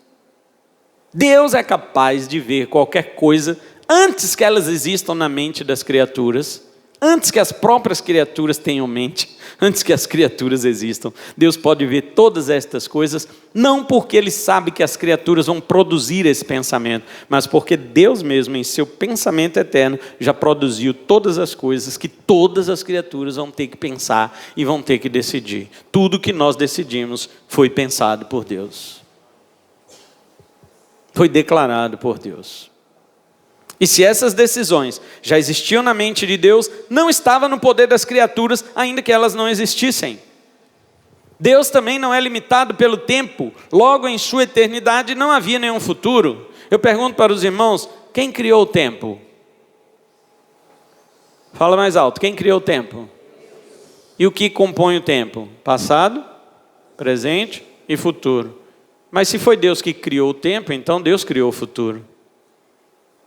Deus é capaz de ver qualquer coisa antes que elas existam na mente das criaturas, antes que as próprias criaturas tenham mente, antes que as criaturas existam. Deus pode ver todas estas coisas, não porque Ele sabe que as criaturas vão produzir esse pensamento, mas porque Deus mesmo, em seu pensamento eterno, já produziu todas as coisas que todas as criaturas vão ter que pensar e vão ter que decidir. Tudo que nós decidimos foi pensado por Deus. Foi declarado por Deus. E se essas decisões já existiam na mente de Deus, não estava no poder das criaturas, ainda que elas não existissem. Deus também não é limitado pelo tempo, logo em sua eternidade não havia nenhum futuro. Eu pergunto para os irmãos, quem criou o tempo? Fala mais alto, quem criou o tempo? E o que compõe o tempo? Passado, presente e futuro. Mas se foi Deus que criou o tempo, então Deus criou o futuro.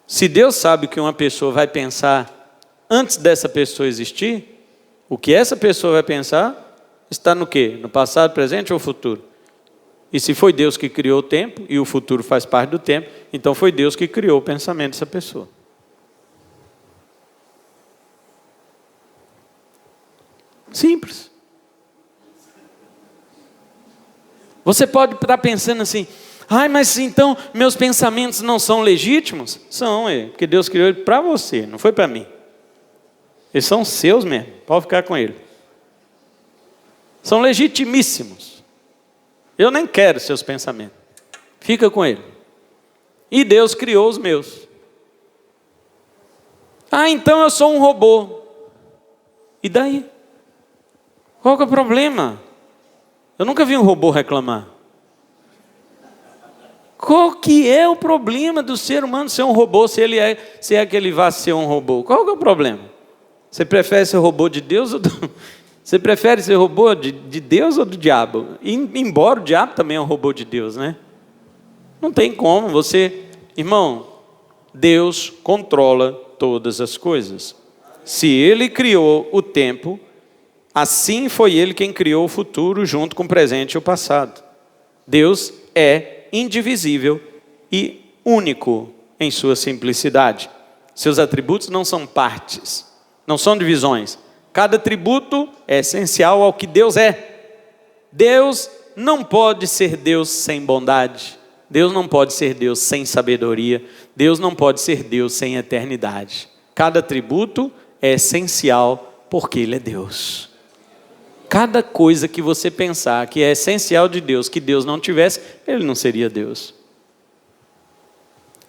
Se Deus sabe que uma pessoa vai pensar antes dessa pessoa existir, o que essa pessoa vai pensar está no quê? No passado, presente ou futuro? E se foi Deus que criou o tempo, e o futuro faz parte do tempo, então foi Deus que criou o pensamento dessa pessoa. Simples. Você pode estar pensando assim, mas então meus pensamentos não são legítimos? São, porque Deus criou ele para você, não foi para mim. Eles são seus mesmo, pode ficar com ele. São legitimíssimos. Eu nem quero seus pensamentos. Fica com ele. E Deus criou os meus. Então eu sou um robô. E daí? Qual que é o problema? Eu nunca vi um robô reclamar. Qual que é o problema do ser humano ser um robô, se é que ele vai ser um robô? Qual que é o problema? Você prefere ser robô de Deus ou você prefere ser robô de Deus ou do diabo? Embora o diabo também é um robô de Deus, né? Não tem como Irmão, Deus controla todas as coisas. Se Ele criou o tempo, assim foi Ele quem criou o futuro junto com o presente e o passado. Deus é indivisível e único em sua simplicidade. Seus atributos não são partes, não são divisões. Cada atributo é essencial ao que Deus é. Deus não pode ser Deus sem bondade. Deus não pode ser Deus sem sabedoria. Deus não pode ser Deus sem eternidade. Cada atributo é essencial porque Ele é Deus. Cada coisa que você pensar que é essencial de Deus, que Deus não tivesse, Ele não seria Deus.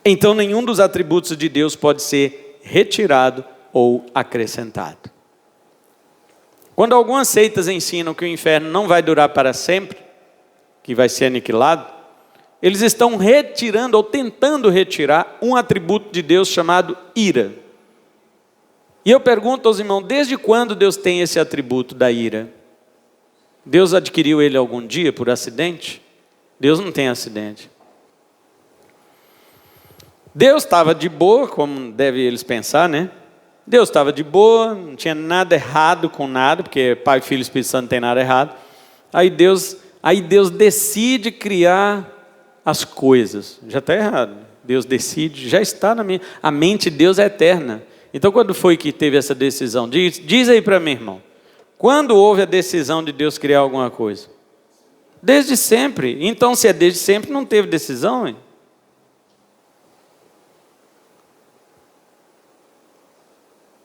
Então nenhum dos atributos de Deus pode ser retirado ou acrescentado. Quando algumas seitas ensinam que o inferno não vai durar para sempre, que vai ser aniquilado, eles estão retirando ou tentando retirar um atributo de Deus chamado ira. E eu pergunto aos irmãos, desde quando Deus tem esse atributo da ira? Deus adquiriu ele algum dia por acidente? Deus não tem acidente. Deus estava de boa, como devem eles pensar, né? Deus estava de boa, não tinha nada errado com nada, porque Pai, Filho e Espírito Santo não tem nada errado. Aí Deus decide criar as coisas. Já está errado. Deus decide, já está na mente. A mente de Deus é eterna. Então quando foi que teve essa decisão? Diz aí para mim, irmão. Quando houve a decisão de Deus criar alguma coisa? Desde sempre. Então, se é desde sempre, não teve decisão, hein?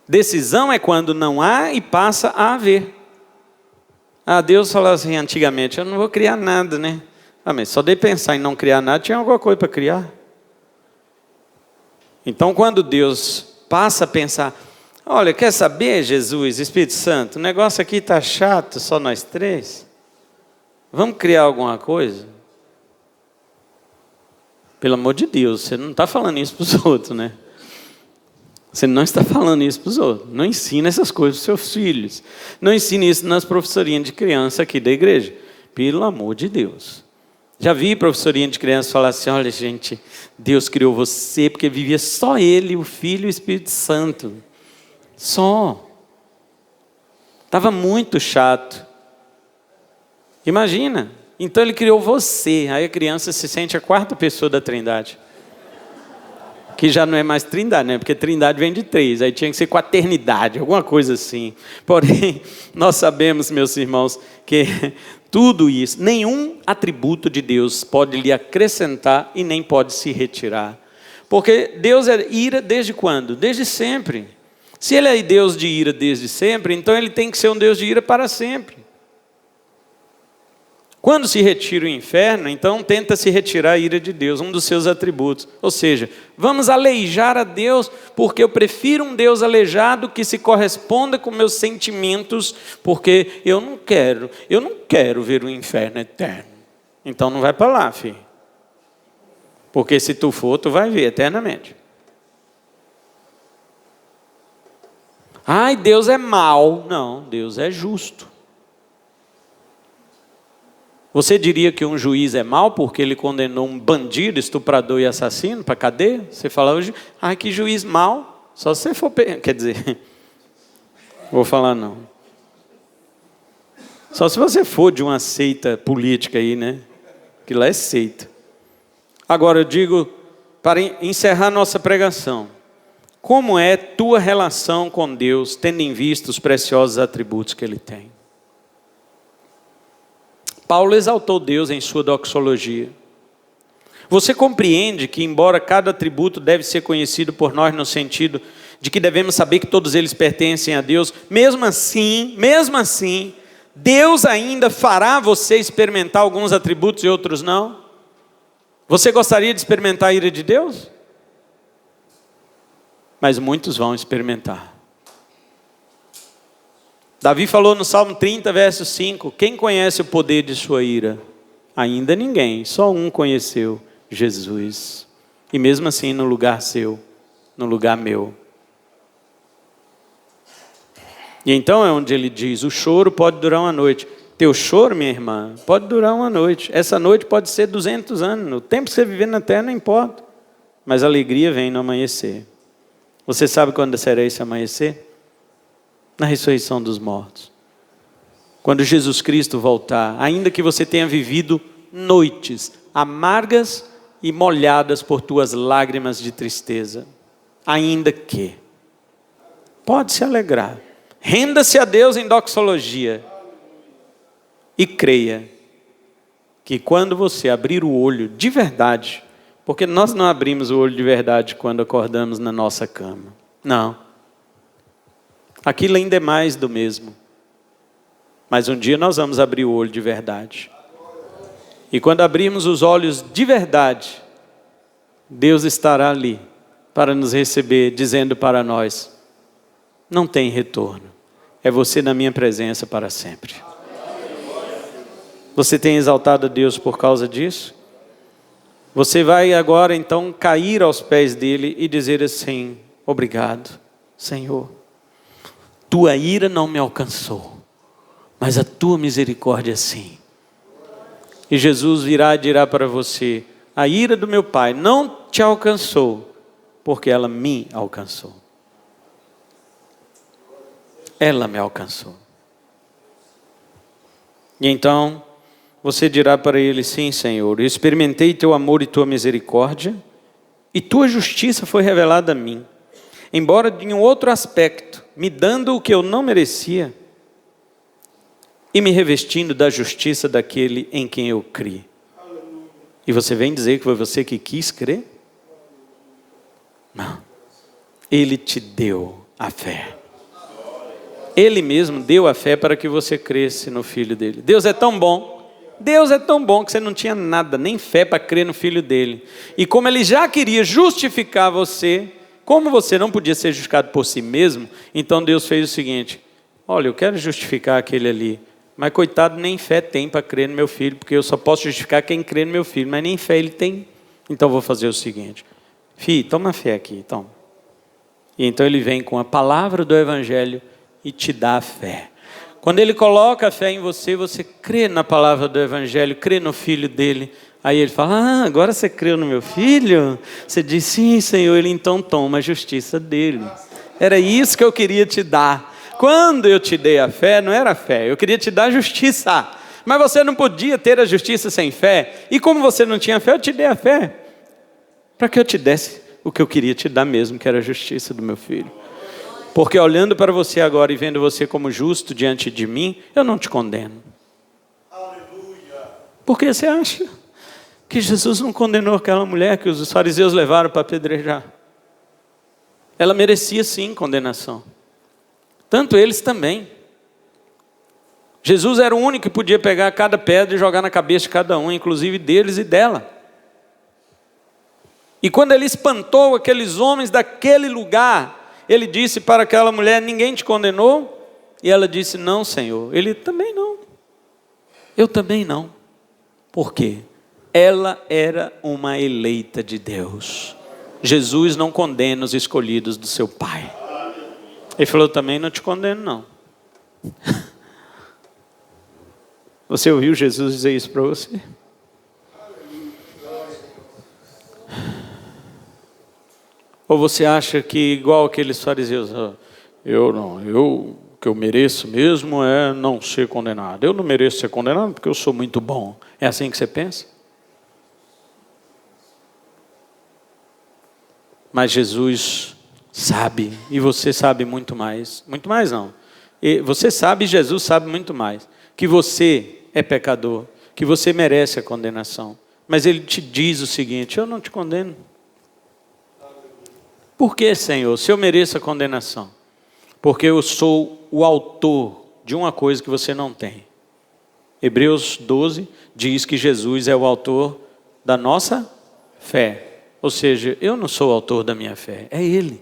Decisão é quando não há e passa a haver. Deus falou assim antigamente, eu não vou criar nada, né? Mas só de pensar em não criar nada, tinha alguma coisa para criar. Então, quando Deus passa a pensar, olha, quer saber, Jesus, Espírito Santo, o negócio aqui está chato, só nós três. Vamos criar alguma coisa? Pelo amor de Deus, você não está falando isso para os outros, né? Você não está falando isso para os outros. Não ensina essas coisas para os seus filhos. Não ensine isso nas professorinhas de criança aqui da igreja. Pelo amor de Deus. Já vi professorinha de criança falar assim, olha gente, Deus criou você porque vivia só Ele, o Filho e o Espírito Santo. Só. Estava muito chato. Imagina. Então Ele criou você. Aí a criança se sente a quarta pessoa da Trindade. Que já não é mais trindade, né? Porque trindade vem de três, aí tinha que ser quaternidade, alguma coisa assim. Porém, nós sabemos, meus irmãos, que tudo isso, nenhum atributo de Deus pode lhe acrescentar e nem pode se retirar. Porque Deus é ira desde quando? Desde sempre. Se Ele é Deus de ira desde sempre, então Ele tem que ser um Deus de ira para sempre. Quando se retira o inferno, então tenta se retirar a ira de Deus, um dos seus atributos. Ou seja, vamos aleijar a Deus, porque eu prefiro um Deus aleijado que se corresponda com meus sentimentos, porque eu não quero ver o inferno eterno. Então não vai para lá, filho. Porque se tu for, tu vai ver eternamente. Ai, Deus é mau. Não, Deus é justo. Você diria que um juiz é mau porque ele condenou um bandido, estuprador e assassino para a cadeia? Você fala hoje, ai que juiz mau. Só se você for... Quer dizer, vou falar não. Só se você for de uma seita política aí, né? Que lá é seita. Agora eu digo, para encerrar nossa pregação, como é tua relação com Deus, tendo em vista os preciosos atributos que Ele tem? Paulo exaltou Deus em sua doxologia. Você compreende que, embora cada atributo deve ser conhecido por nós no sentido de que devemos saber que todos eles pertencem a Deus, mesmo assim, Deus ainda fará você experimentar alguns atributos e outros não? Você gostaria de experimentar a ira de Deus? Mas muitos vão experimentar. Davi falou no Salmo 30, verso 5, quem conhece o poder de sua ira? Ainda ninguém, só um conheceu, Jesus. E mesmo assim no lugar seu, no lugar meu. E então é onde ele diz, o choro pode durar uma noite. Teu choro, minha irmã, pode durar uma noite. Essa noite pode ser 200 anos. O tempo que você viver na terra não importa. Mas a alegria vem no amanhecer. Você sabe quando será esse amanhecer? Na ressurreição dos mortos. Quando Jesus Cristo voltar, ainda que você tenha vivido noites amargas e molhadas por tuas lágrimas de tristeza, ainda que, pode se alegrar, renda-se a Deus em doxologia e creia que quando você abrir o olho de verdade, porque nós não abrimos o olho de verdade quando acordamos na nossa cama, não. Aquilo ainda é mais do mesmo. Mas um dia nós vamos abrir o olho de verdade. E quando abrirmos os olhos de verdade, Deus estará ali para nos receber, dizendo para nós, não tem retorno. É você na minha presença para sempre. Você tem exaltado a Deus por causa disso? Você vai agora então cair aos pés dele e dizer assim, obrigado, Senhor. Tua ira não me alcançou, mas a tua misericórdia sim. E Jesus virá e dirá para você, a ira do meu Pai não te alcançou, porque ela me alcançou. Ela me alcançou. E então, você dirá para ele, sim Senhor, eu experimentei teu amor e tua misericórdia, e tua justiça foi revelada a mim. Embora de um outro aspecto, me dando o que eu não merecia e me revestindo da justiça daquele em quem eu criei. E você vem dizer que foi você que quis crer? Não. Ele te deu a fé. Ele mesmo deu a fé para que você cresce no Filho dele. Deus é tão bom Deus é tão bom que você não tinha nada, nem fé para crer no Filho dele. E como ele já queria justificar você, como você não podia ser justificado por si mesmo, então Deus fez o seguinte: olha, eu quero justificar aquele ali, mas coitado, nem fé tem para crer no meu filho, porque eu só posso justificar quem crê no meu filho, mas nem fé ele tem. Então vou fazer o seguinte: filho, toma fé aqui, toma. E então ele vem com a palavra do Evangelho e te dá a fé. Quando ele coloca a fé em você, você crê na palavra do Evangelho, crê no Filho dele. Aí ele fala: agora você creu no meu filho? Você diz: sim, Senhor. Ele então toma a justiça dele. Era isso que eu queria te dar. Quando eu te dei a fé, não era fé, eu queria te dar justiça. Mas você não podia ter a justiça sem fé. E como você não tinha fé, eu te dei a fé, para que eu te desse o que eu queria te dar mesmo, que era a justiça do meu filho. Porque olhando para você agora e vendo você como justo diante de mim, eu não te condeno. Por que você acha que Jesus não condenou aquela mulher que os fariseus levaram para apedrejar? Ela merecia sim condenação. Tanto eles também. Jesus era o único que podia pegar cada pedra e jogar na cabeça de cada um, inclusive deles e dela. E quando ele espantou aqueles homens daquele lugar, ele disse para aquela mulher: ninguém te condenou? E ela disse: não, Senhor. Ele: também não. Eu também não. Por quê? Ela era uma eleita de Deus. Jesus não condena os escolhidos do seu Pai. Ele falou: também não te condeno, não. Você ouviu Jesus dizer isso para você? Ou você acha que, igual aqueles fariseus, o que eu mereço mesmo é não ser condenado. Eu não mereço ser condenado porque eu sou muito bom. É assim que você pensa? Mas Jesus sabe, e você sabe muito mais. Muito mais não. E você sabe, e Jesus sabe muito mais. Que você é pecador, que você merece a condenação. Mas Ele te diz o seguinte: eu não te condeno. Por que, Senhor, se eu mereço a condenação? Porque eu sou o autor de uma coisa que você não tem. Hebreus 12 diz que Jesus é o autor da nossa fé. Ou seja, eu não sou o autor da minha fé, é Ele.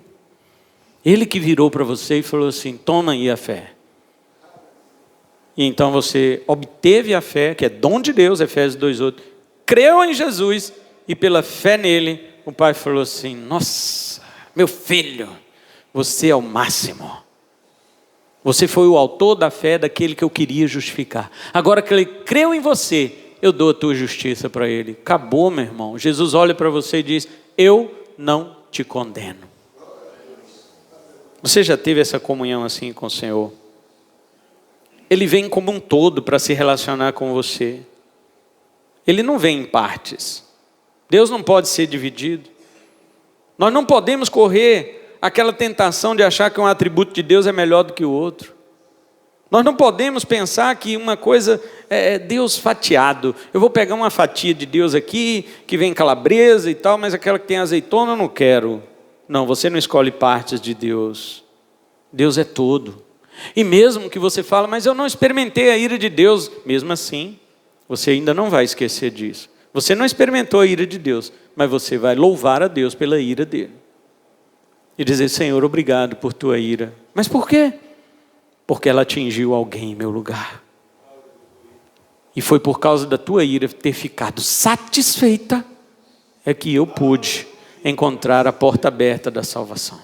Ele que virou para você e falou assim: toma aí a fé. E então você obteve a fé, que é dom de Deus, Efésios 2:8, creu em Jesus e pela fé nele, o Pai falou assim: nossa, meu filho, você é o máximo. Você foi o autor da fé daquele que eu queria justificar. Agora que ele creu em você, eu dou a tua justiça para ele. Acabou, meu irmão. Jesus olha para você e diz: eu não te condeno. Você já teve essa comunhão assim com o Senhor? Ele vem como um todo para se relacionar com você. Ele não vem em partes. Deus não pode ser dividido. Nós não podemos correr aquela tentação de achar que um atributo de Deus é melhor do que o outro. Nós não podemos pensar que uma coisa é Deus fatiado. Eu vou pegar uma fatia de Deus aqui, que vem calabresa e tal, mas aquela que tem azeitona eu não quero. Não, você não escolhe partes de Deus. Deus é todo. E mesmo que você fale: mas eu não experimentei a ira de Deus, mesmo assim, você ainda não vai esquecer disso. Você não experimentou a ira de Deus, mas você vai louvar a Deus pela ira dele. E dizer: Senhor, obrigado por tua ira. Mas por quê? Porque ela atingiu alguém em meu lugar. E foi por causa da tua ira ter ficado satisfeita, é que eu pude encontrar a porta aberta da salvação.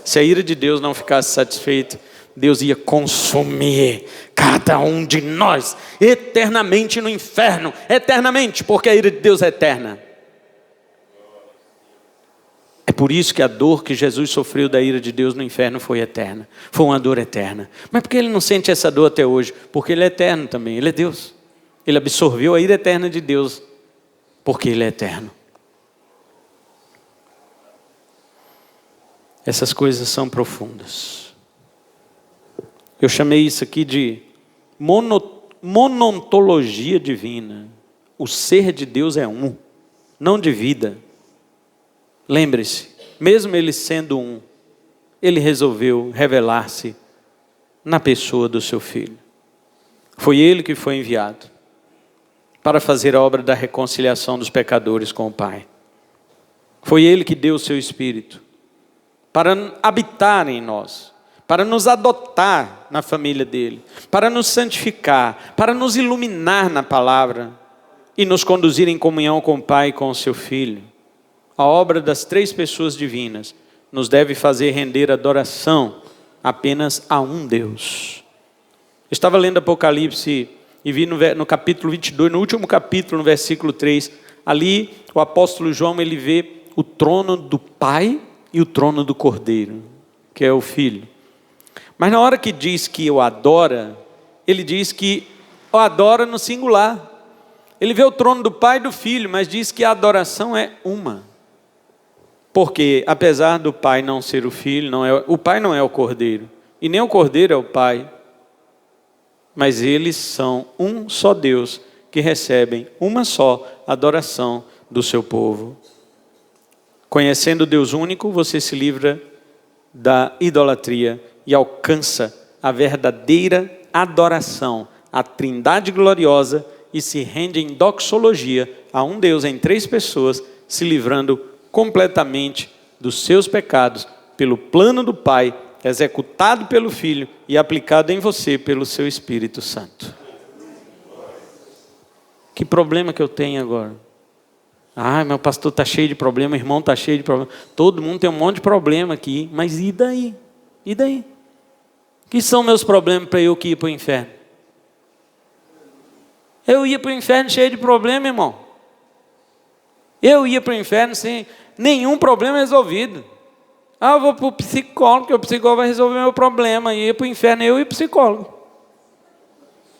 Se a ira de Deus não ficasse satisfeita, Deus ia consumir cada um de nós eternamente no inferno. Eternamente, porque a ira de Deus é eterna. É por isso que a dor que Jesus sofreu da ira de Deus no inferno foi eterna. Foi uma dor eterna. Mas por que ele não sente essa dor até hoje? Porque ele é eterno também, ele é Deus. Ele absorveu a ira eterna de Deus, porque ele é eterno. Essas coisas são profundas. Eu chamei isso aqui de monontologia divina. O ser de Deus é um, não divida. Lembre-se, mesmo ele sendo um, ele resolveu revelar-se na pessoa do seu filho. Foi ele que foi enviado. para fazer a obra da reconciliação dos pecadores com o Pai. Foi Ele que deu o seu Espírito para habitar em nós, para nos adotar na família dele, para nos santificar, para nos iluminar na palavra e nos conduzir em comunhão com o Pai e com o seu Filho. A obra das três pessoas divinas nos deve fazer render adoração apenas a um Deus. Eu estava lendo Apocalipse e vi no capítulo 22, no último capítulo, no versículo 3, ali o apóstolo João, ele vê o trono do Pai e o trono do Cordeiro, que é o Filho. Mas na hora que diz que o adora, ele diz que o adora no singular. Ele vê o trono do Pai e do Filho, mas diz que a adoração é uma. Porque apesar do Pai não ser o Filho, o Pai não é o Cordeiro, e nem o Cordeiro é o Pai, mas eles são um só Deus, que recebem uma só adoração do seu povo. Conhecendo o Deus único, você se livra da idolatria e alcança a verdadeira adoração à Trindade gloriosa e se rende em doxologia a um Deus em três pessoas, se livrando completamente dos seus pecados pelo plano do Pai, executado pelo Filho e aplicado em você pelo seu Espírito Santo. Que problema que eu tenho agora? Meu pastor está cheio de problema, meu irmão está cheio de problema. Todo mundo tem um monte de problema aqui, mas e daí? E daí? Que são meus problemas para eu que ir para o inferno? Eu ia para o inferno cheio de problema, irmão. Eu ia para o inferno sem nenhum problema resolvido. Eu vou para o psicólogo, porque o psicólogo vai resolver meu problema. E ia para o inferno, eu e o psicólogo.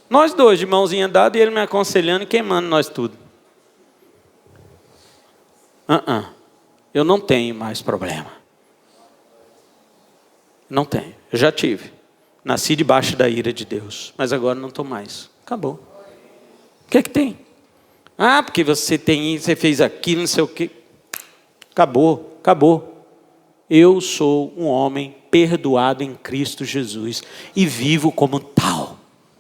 Nós dois, de mãozinha dada, e ele me aconselhando e queimando nós tudo. Eu não tenho mais problema. Não tenho. Eu já tive. Nasci debaixo da ira de Deus. Mas agora não estou mais. Acabou. O que é que tem? Porque você tem isso, você fez aquilo, não sei o quê. Acabou. Eu sou um homem perdoado em Cristo Jesus e vivo como tal.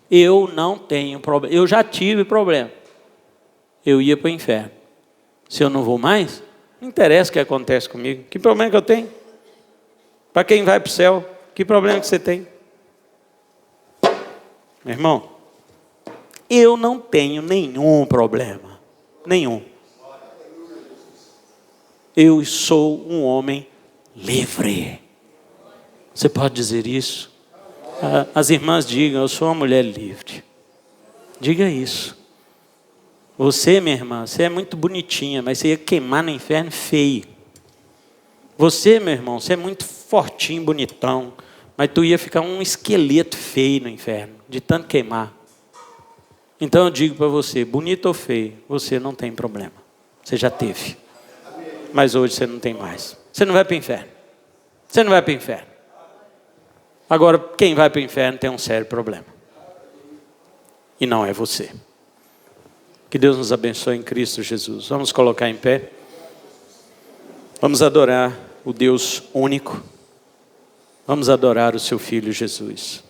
Eu não tenho problema. Eu já tive problema. Eu ia para o inferno. Se eu não vou mais, não interessa o que acontece comigo. Que problema que eu tenho? Para quem vai para o céu, que problema que você tem? Meu irmão, eu não tenho nenhum problema. Nenhum. Eu sou um homem livre. Você pode dizer isso? As irmãs digam, eu sou uma mulher livre. Diga isso. Você, minha irmã, você é muito bonitinha, mas você ia queimar no inferno feio. Você, meu irmão, você é muito fortinho, bonitão, mas tu ia ficar um esqueleto feio no inferno, de tanto queimar. Então eu digo para você, bonito ou feio, você não tem problema. Você já teve. Mas hoje você não tem mais. Você não vai para o inferno. Você não vai para o inferno. Agora, quem vai para o inferno tem um sério problema. E não é você. Que Deus nos abençoe em Cristo Jesus. Vamos colocar em pé. Vamos adorar o Deus único. Vamos adorar o seu Filho Jesus.